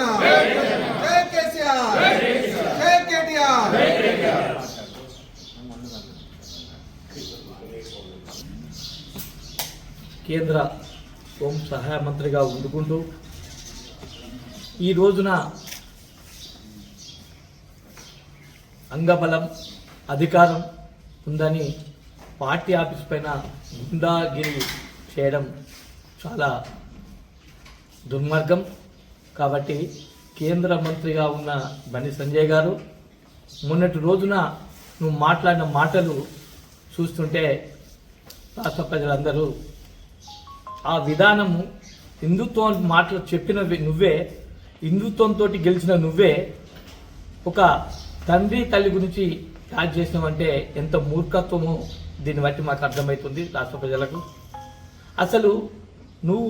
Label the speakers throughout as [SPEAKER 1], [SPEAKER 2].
[SPEAKER 1] తెలంగాణ జై కేసీఆర్ జై కేటీఆర్.
[SPEAKER 2] కేంద్ర హోం సహాయ మంత్రిగా ఉండుకుంటూ ఈ రోజున అంగబలం అధికారం ఉందని పార్టీ ఆఫీస్ పైన గుండాగిరి చేయడం చాలా దుర్మార్గం. కాబట్టి కేంద్ర మంత్రిగా ఉన్న బండి సంజయ్ గారు మొన్నటి రోజున నువ్వు మాట్లాడిన మాటలు చూస్తుంటే రాష్ట్ర ప్రజలందరూ ఆ విధానము హిందుత్వం మాటలు చెప్పిన నువ్వే, హిందుత్వంతో గెలిచిన నువ్వే ఒక తండ్రి తల్లి గురించి యాడ్ చేసినావంటే ఎంత మూర్ఖత్వమో దీన్ని బట్టి మాకు అర్థమవుతుంది రాష్ట్ర ప్రజలకు. అసలు నువ్వు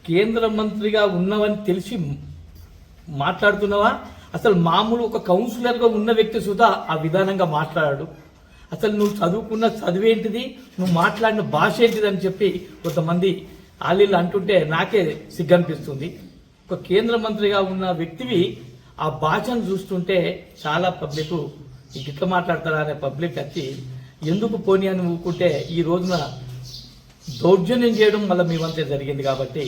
[SPEAKER 2] కేంద్ర మంత్రిగా ఉన్నావని తెలిసి మాట్లాడుతున్నావా? అసలు మామూలు ఒక కౌన్సిలర్గా ఉన్న వ్యక్తి సుధా ఆ విధానంగా మాట్లాడాడు. అసలు నువ్వు చదువుకున్న చదువేంటిది, నువ్వు మాట్లాడిన భాష ఏంటిది అని చెప్పి కొంతమంది ఆలీలు అంటుంటే నాకే సిగ్గనిపిస్తుంది. ఒక కేంద్ర మంత్రిగా ఉన్న వ్యక్తివి ఆ భాషను చూస్తుంటే చాలా పబ్లిక్ ఇట్లా మాట్లాడతారా అనే పబ్లిక్ వచ్చి ఎందుకు పోనీ అని ఊరుకుంటే ఈ రోజున దౌర్జన్యం చేయడం వల్ల మీ వంతే జరిగింది. కాబట్టి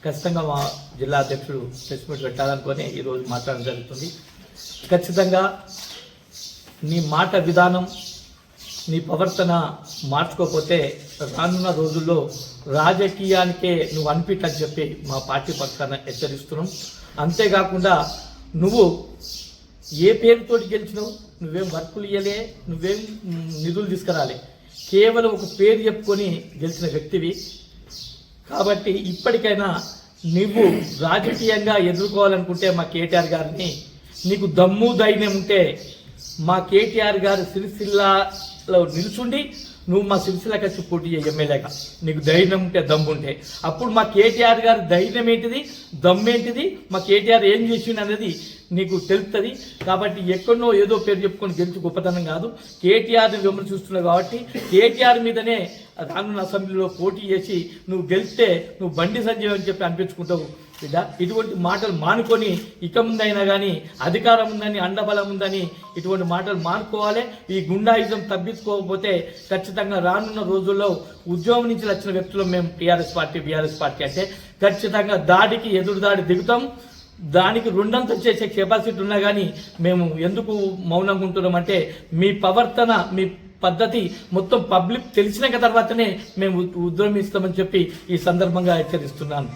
[SPEAKER 2] ఖచ్చితంగా మా జిల్లా అధ్యక్షుడు ప్రెస్ మీట్ పెట్టాలనుకొని ఈరోజు మాట్లాడడం జరుగుతుంది. ఖచ్చితంగా నీ మాట విధానం, నీ ప్రవర్తన మార్చుకోకపోతే రానున్న రోజుల్లో రాజకీయానికే నువ్వు అనిపిట్టని చెప్పి మా పార్టీ పక్షాన హెచ్చరిస్తున్నాం. అంతేకాకుండా నువ్వు ఏ పేరుతోటి గెలిచినావు, నువ్వేం వర్కులు ఇవ్వలే, నువ్వేం నిధులు తీసుకురాలే, కేవలం ఒక పేరు చెప్పుకొని గెలిచిన వ్యక్తివి. కాబట్టి ఇప్పటికైనా నువ్వు రాజకీయంగా ఎదుర్కోవాలనుకుంటే మా కేటీఆర్ గారిని, నీకు దమ్ము ధైర్యం ఉంటే మా కేటీఆర్ గారు సిరిసిల్లలో నిలుచుండి నువ్వు మా సిరిసిల్లకి వచ్చి పోటీ చేయ ఎమ్మెల్యేగా, నీకు ధైర్యం ఉంటే దమ్ము ఉంటే అప్పుడు మా కేటీఆర్ గారి ధైర్యం ఏంటిది, దమ్మేంటిది, మా కేటీఆర్ ఏం చేసింది అనేది నీకు తెలుస్తుంది. కాబట్టి ఎక్కడనో ఏదో పేరు చెప్పుకొని గెలిచి గొప్పతనం కాదు. కేటీఆర్ని విమర్శిస్తున్నావు కాబట్టి కేటీఆర్ మీదనే రానున్న అసెంబ్లీలో పోటీ చేసి నువ్వు గెలిస్తే నువ్వు బండి సంజయ్ అని చెప్పి అనిపించుకుంటావు బిడ్డ. ఇటువంటి మాటలు మానుకొని ఇక ముందైనా కానీ అధికారం ఉందని, అండబలం ఉందని ఇటువంటి మాటలు మానుకోవాలి. ఈ గుండాయిజం తప్పించుకోకపోతే ఖచ్చితంగా రానున్న రోజుల్లో ఉద్యోగం నుంచి వచ్చిన వ్యక్తులు మేము బీఆర్ఎస్ పార్టీ అంటే ఖచ్చితంగా దాడికి ఎదురు దాడి దిగుతాం. దానికి రెండంత చేసే కెపాసిటీ ఉన్నా కానీ మేము ఎందుకు మౌనంగా ఉంటున్నామంటే మీ ప్రవర్తన, మీ పద్ధతి మొత్తం పబ్లిక్ తెలిసినాక తర్వాతనే మేము ఉద్యమిస్తామని చెప్పి ఈ సందర్భంగా హెచ్చరిస్తున్నాను.